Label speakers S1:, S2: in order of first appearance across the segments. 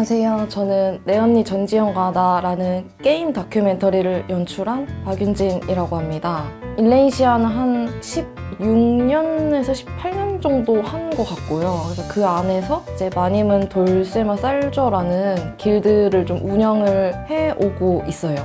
S1: 안녕하세요. 저는 내 언니 전지현과 나라는 게임 다큐멘터리를 연출한 박윤진이라고 합니다. 일레이시아는 한 16년에서 18년 정도 한 것 같고요. 그래서 그 안에서 이제 마님은 돌쇠마 쌀저라는 길드를 좀 운영을 해오고 있어요.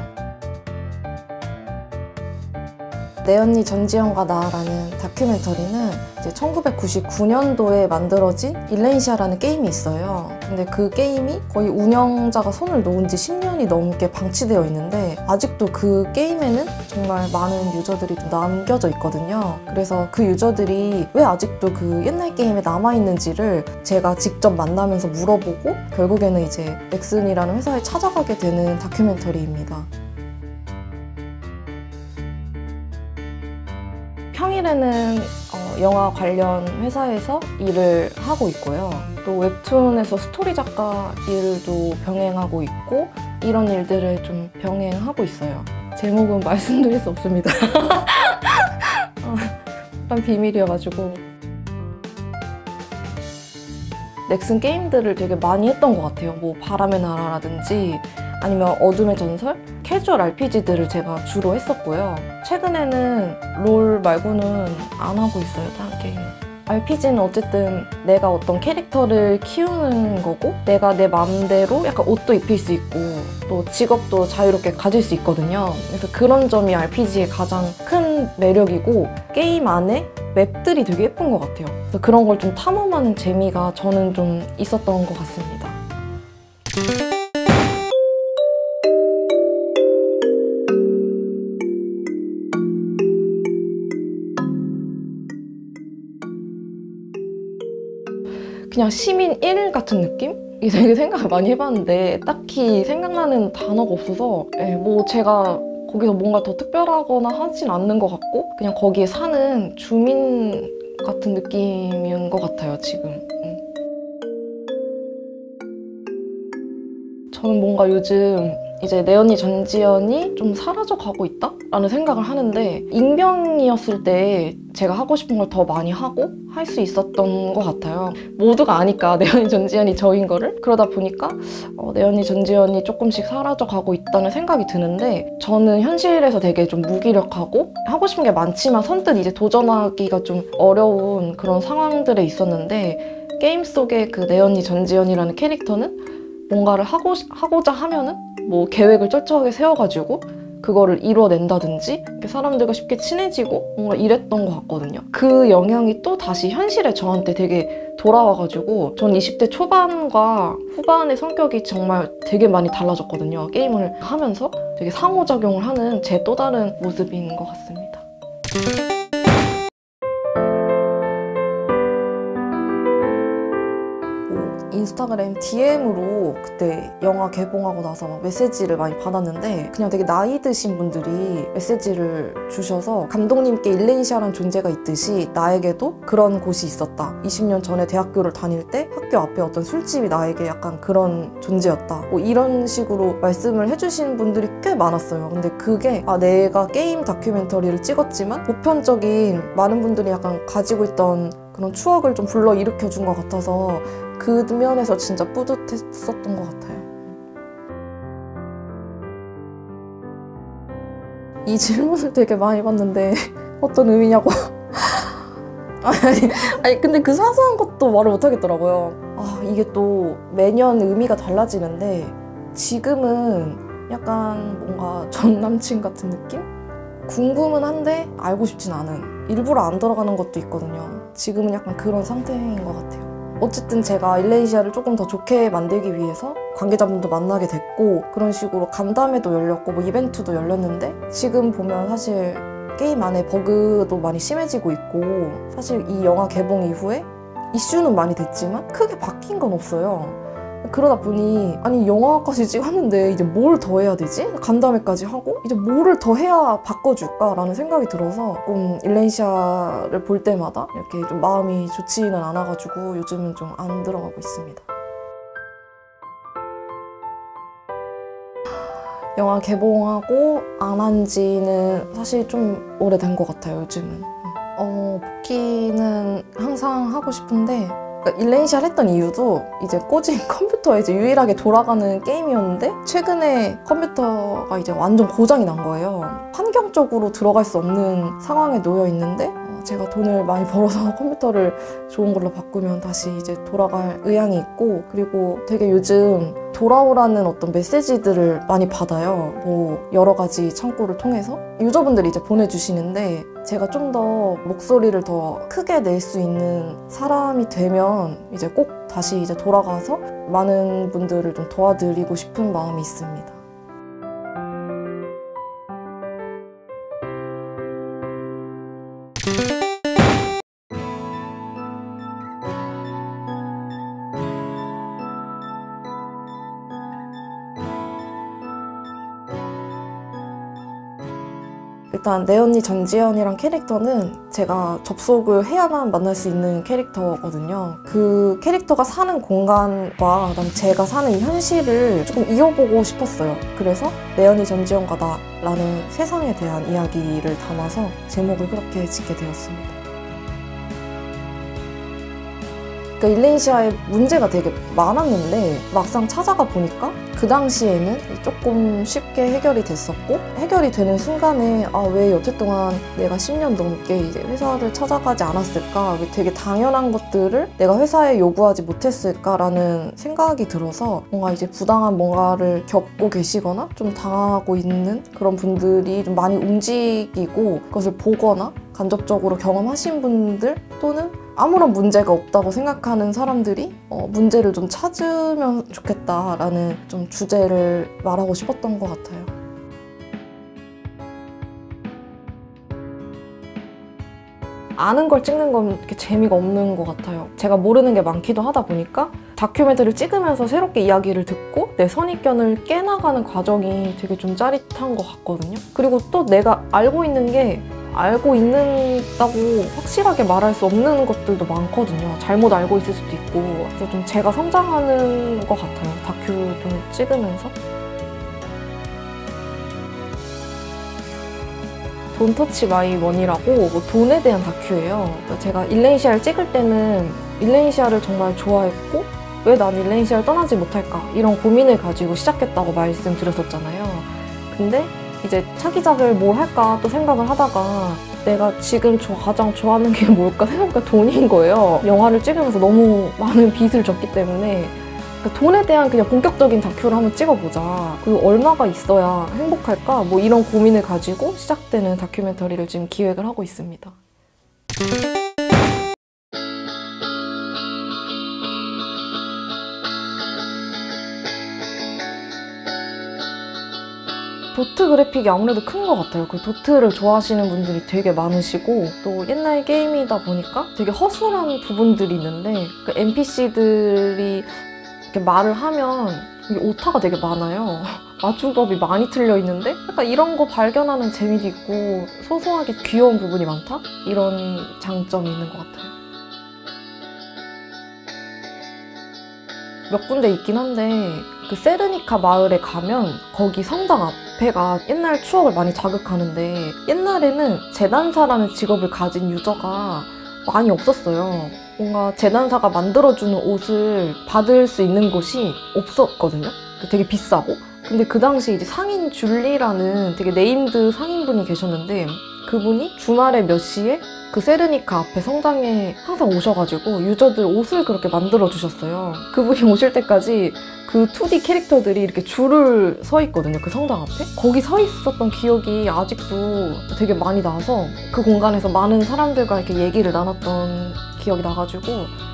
S1: 내 언니 전지현과 나라는 다큐멘터리는 이제 1999년도에 만들어진 일레이시아라는 게임이 있어요. 근데 그 게임이 거의 운영자가 손을 놓은 지 10년이 넘게 방치되어 있는데 아직도 그 게임에는 정말 많은 유저들이 좀 남겨져 있거든요. 그래서 그 유저들이 왜 아직도 그 옛날 게임에 남아있는지를 제가 직접 만나면서 물어보고 결국에는 이제 넥슨이라는 회사에 찾아가게 되는 다큐멘터리입니다. 평일에는 영화 관련 회사에서 일을 하고 있고요. 또 웹툰에서 스토리 작가 일도 병행하고 있고 이런 일들을 좀 병행하고 있어요. 제목은 말씀드릴 수 없습니다. 일단 비밀이어가지고. 넥슨 게임들을 되게 많이 했던 것 같아요. 뭐 바람의 나라라든지 아니면 어둠의 전설? 캐주얼 RPG들을 제가 주로 했었고요. 최근에는 롤 말고는 안 하고 있어요, 다른 게임. RPG는 어쨌든 내가 어떤 캐릭터를 키우는 거고 내가 내 마음대로 약간 옷도 입힐 수 있고 또 직업도 자유롭게 가질 수 있거든요. 그래서 그런 점이 RPG의 가장 큰 매력이고 게임 안에 맵들이 되게 예쁜 것 같아요. 그래서 그런 걸 좀 탐험하는 재미가 저는 좀 있었던 것 같습니다. 그냥 시민 1 같은 느낌? 이게 되게 생각을 많이 해봤는데 딱히 생각나는 단어가 없어서 뭐 제가 거기서 뭔가 더 특별하거나 하진 않는 것 같고 그냥 거기에 사는 주민 같은 느낌인 것 같아요, 지금. 저는 뭔가 요즘 이제 내 언니 전지현이 좀 사라져가고 있다? 라는 생각을 하는데 익명이었을 때 제가 하고 싶은 걸 더 많이 하고 할 수 있었던 것 같아요. 모두가 아니까 내 언니 전지현이 저인 거를. 그러다 보니까 내 언니 전지현이 조금씩 사라져가고 있다는 생각이 드는데 저는 현실에서 되게 좀 무기력하고 하고 싶은 게 많지만 선뜻 이제 도전하기가 좀 어려운 그런 상황들에 있었는데 게임 속의 그 내 언니 전지현이라는 캐릭터는 뭔가를 하고자 하면은 뭐 계획을 철저하게 세워가지고 그거를 이루어낸다든지 사람들과 쉽게 친해지고 뭔가 이랬던 것 같거든요. 그 영향이 또 다시 현실에 저한테 되게 돌아와가지고 전 20대 초반과 후반의 성격이 정말 되게 많이 달라졌거든요. 게임을 하면서 되게 상호작용을 하는 제 또 다른 모습인 것 같습니다. 인스타그램 DM으로 그때 영화 개봉하고 나서 막 메시지를 많이 받았는데 그냥 되게 나이 드신 분들이 메시지를 주셔서 감독님께 일레이시아라는 존재가 있듯이 나에게도 그런 곳이 있었다. 20년 전에 대학교를 다닐 때 학교 앞에 어떤 술집이 나에게 약간 그런 존재였다. 뭐 이런 식으로 말씀을 해주신 분들이 꽤 많았어요. 근데 그게 내가 게임 다큐멘터리를 찍었지만 보편적인 많은 분들이 약간 가지고 있던 그런 추억을 좀 불러일으켜준 것 같아서 그 면에서 진짜 뿌듯했었던 것 같아요. 이 질문을 되게 많이 받는데 어떤 의미냐고. 아니 근데 그 사소한 것도 말을 못 하겠더라고요. 이게 또 매년 의미가 달라지는데 지금은 약간 뭔가 전 남친 같은 느낌? 궁금은 한데 알고 싶진 않은, 일부러 안 들어가는 것도 있거든요. 지금은 약간 그런 상태인 것 같아요. 어쨌든 제가 일레이시아를 조금 더 좋게 만들기 위해서 관계자분도 만나게 됐고 그런 식으로 간담회도 열렸고 뭐 이벤트도 열렸는데 지금 보면 사실 게임 안에 버그도 많이 심해지고 있고 사실 이 영화 개봉 이후에 이슈는 많이 됐지만 크게 바뀐 건 없어요. 그러다 보니 아니 영화까지 찍었는데 이제 뭘 더 해야 되지? 간담회까지 하고 이제 뭐를 더 해야 바꿔줄까? 라는 생각이 들어서 조금 일레이시아를 볼 때마다 이렇게 좀 마음이 좋지는 않아가지고 요즘은 좀 안 들어가고 있습니다. 영화 개봉하고 안 한 지는 사실 좀 오래된 것 같아요, 요즘은. 복귀는 항상 하고 싶은데 그러니까 일레인시아를 했던 이유도 이제 꽂은 컴퓨터에 이제 유일하게 돌아가는 게임이었는데 최근에 컴퓨터가 이제 완전 고장이 난 거예요. 환경적으로 들어갈 수 없는 상황에 놓여 있는데 제가 돈을 많이 벌어서 컴퓨터를 좋은 걸로 바꾸면 다시 이제 돌아갈 의향이 있고, 그리고 되게 요즘 돌아오라는 어떤 메시지들을 많이 받아요. 뭐 여러 가지 창구를 통해서 유저분들이 이제 보내주시는데, 제가 좀 더 목소리를 더 크게 낼 수 있는 사람이 되면 이제 꼭 다시 이제 돌아가서 많은 분들을 좀 도와드리고 싶은 마음이 있습니다. 일단 내 언니 전지현이란 캐릭터는 제가 접속을 해야만 만날 수 있는 캐릭터거든요. 그 캐릭터가 사는 공간과 그다음에 제가 사는 이 현실을 조금 이어보고 싶었어요. 그래서 내 언니 전지현과 나라는 세상에 대한 이야기를 담아서 제목을 그렇게 짓게 되었습니다. 그러니까 일레인시아에 문제가 되게 많았는데 막상 찾아가 보니까 그 당시에는 조금 쉽게 해결이 됐었고, 해결이 되는 순간에 왜 여태 동안 내가 10년 넘게 이제 회사를 찾아가지 않았을까, 왜 되게 당연한 것들을 내가 회사에 요구하지 못했을까라는 생각이 들어서 뭔가 이제 부당한 뭔가를 겪고 계시거나 좀 당하고 있는 그런 분들이 좀 많이 움직이고 그것을 보거나 간접적으로 경험하신 분들, 또는 아무런 문제가 없다고 생각하는 사람들이 문제를 좀 찾으면 좋겠다라는 좀 주제를 말하고 싶었던 것 같아요. 아는 걸 찍는 건 이렇게 재미가 없는 것 같아요. 제가 모르는 게 많기도 하다 보니까 다큐멘터리를 찍으면서 새롭게 이야기를 듣고 내 선입견을 깨나가는 과정이 되게 좀 짜릿한 것 같거든요. 그리고 또 내가 알고 있다고 확실하게 말할 수 없는 것들도 많거든요. 잘못 알고 있을 수도 있고. 그래서 좀 제가 성장하는 것 같아요. 다큐 좀 찍으면서. 돈 터치 마이 원이라고 뭐 돈에 대한 다큐예요. 제가 일레인시아를 찍을 때는 일레인시아를 정말 좋아했고 왜 난 일레인시아를 떠나지 못할까 이런 고민을 가지고 시작했다고 말씀드렸었잖아요. 근데 이제 차기작을 뭘 할까 또 생각을 하다가 내가 지금 가장 좋아하는 게 뭘까 생각해보니까 돈인 거예요. 영화를 찍으면서 너무 많은 빚을 졌기 때문에 돈에 대한 그냥 본격적인 다큐를 한번 찍어보자. 그리고 얼마가 있어야 행복할까? 뭐 이런 고민을 가지고 시작되는 다큐멘터리를 지금 기획을 하고 있습니다. 도트 그래픽이 아무래도 큰 것 같아요. 그 도트를 좋아하시는 분들이 되게 많으시고, 또 옛날 게임이다 보니까 되게 허술한 부분들이 있는데 그 NPC들이 이렇게 말을 하면 이게 오타가 되게 많아요. 맞춤법이 많이 틀려 있는데 약간 이런 거 발견하는 재미도 있고 소소하게 귀여운 부분이 많다? 이런 장점이 있는 것 같아요. 몇 군데 있긴 한데 그 세르니카 마을에 가면 거기 성당 앞에가 옛날 추억을 많이 자극하는데, 옛날에는 재단사라는 직업을 가진 유저가 많이 없었어요. 뭔가 재단사가 만들어주는 옷을 받을 수 있는 곳이 없었거든요. 되게 비싸고. 근데 그 당시 이제 상인 줄리라는 되게 네임드 상인분이 계셨는데, 그분이 주말에 몇 시에 그 세르니카 앞에 성당에 항상 오셔가지고 유저들 옷을 그렇게 만들어주셨어요. 그분이 오실 때까지 그 2D 캐릭터들이 이렇게 줄을 서 있거든요. 그 성당 앞에. 거기 서 있었던 기억이 아직도 되게 많이 나서 그 공간에서 많은 사람들과 이렇게 얘기를 나눴던 기억이 나가지고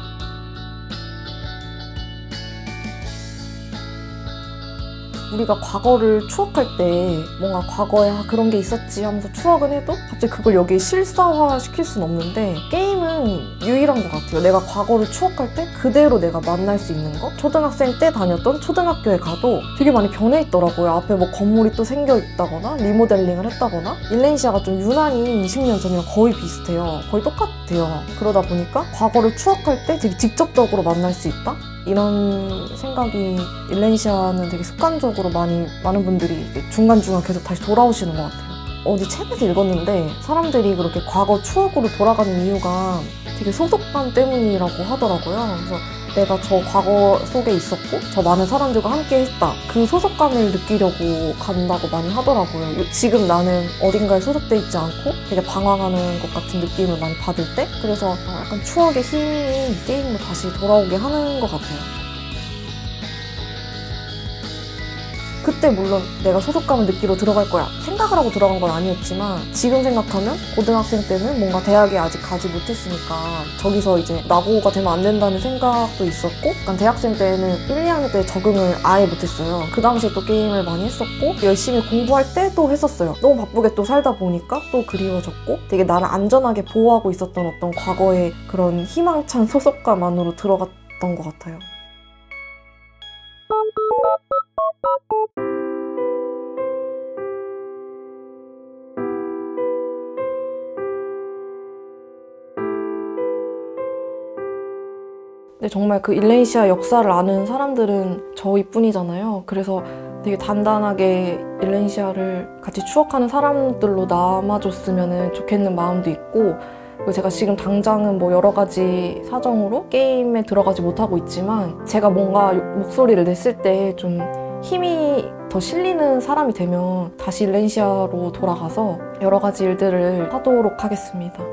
S1: 우리가 과거를 추억할 때 뭔가 과거에 그런 게 있었지 하면서 추억은 해도 갑자기 그걸 여기에 실사화 시킬 수는 없는데, 게임은 유일한 것 같아요. 내가 과거를 추억할 때 그대로 내가 만날 수 있는 거. 초등학생 때 다녔던 초등학교에 가도 되게 많이 변해 있더라고요. 앞에 뭐 건물이 또 생겨 있다거나 리모델링을 했다거나. 일레인시아가 좀 유난히 20년 전이랑 거의 비슷해요. 거의 똑같아요. 그러다 보니까 과거를 추억할 때 되게 직접적으로 만날 수 있다? 이런 생각이, 일레인시아는 되게 습관적으로 많은 분들이 중간중간 계속 다시 돌아오시는 것 같아요. 어디 책에서 읽었는데 사람들이 그렇게 과거 추억으로 돌아가는 이유가 되게 소속감 때문이라고 하더라고요. 그래서 내가 저 과거 속에 있었고 저 많은 사람들과 함께 했다. 그 소속감을 느끼려고 간다고 많이 하더라고요. 지금 나는 어딘가에 소속돼 있지 않고 되게 방황하는 것 같은 느낌을 많이 받을 때 그래서 약간 추억의 힘이 게임으로 다시 돌아오게 하는 것 같아요. 그때 물론 내가 소속감을 느끼러 들어갈 거야 생각을 하고 들어간 건 아니었지만 지금 생각하면 고등학생 때는 뭔가 대학에 아직 가지 못했으니까 저기서 이제 낙오가 되면 안 된다는 생각도 있었고 약간 대학생 때는 1, 2학년 때 적응을 아예 못했어요. 그 당시에 또 게임을 많이 했었고 열심히 공부할 때도 했었어요. 너무 바쁘게 또 살다 보니까 또 그리워졌고 되게 나를 안전하게 보호하고 있었던 어떤 과거의 그런 희망찬 소속감 안으로 들어갔던 것 같아요. 근데 정말 그 일레이시아 역사를 아는 사람들은 저희뿐이잖아요. 그래서 되게 단단하게 일레이시아를 같이 추억하는 사람들로 남아줬으면 좋겠는 마음도 있고 그리고 제가 지금 당장은 뭐 여러 가지 사정으로 게임에 들어가지 못하고 있지만 제가 뭔가 목소리를 냈을 때 좀 힘이 더 실리는 사람이 되면 다시 일레이시아로 돌아가서 여러 가지 일들을 하도록 하겠습니다.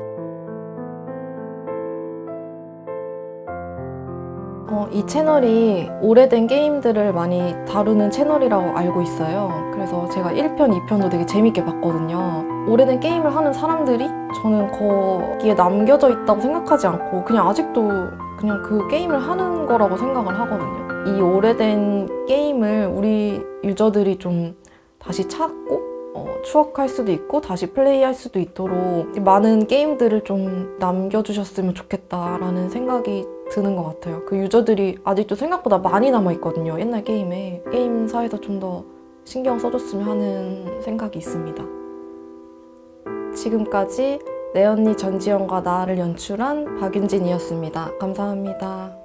S1: 이 채널이 오래된 게임들을 많이 다루는 채널이라고 알고 있어요. 그래서 제가 1편, 2편도 되게 재밌게 봤거든요. 오래된 게임을 하는 사람들이 저는 거기에 남겨져 있다고 생각하지 않고 그냥 아직도 그냥 그 게임을 하는 거라고 생각을 하거든요. 이 오래된 게임을 우리 유저들이 좀 다시 찾고 추억할 수도 있고 다시 플레이할 수도 있도록 많은 게임들을 좀 남겨주셨으면 좋겠다라는 생각이 드는 것 같아요. 그 유저들이 아직도 생각보다 많이 남아있거든요. 옛날 게임에. 게임사에서 좀 더 신경 써줬으면 하는 생각이 있습니다. 지금까지 내 언니 전지현과 나를 연출한 박윤진이었습니다. 감사합니다.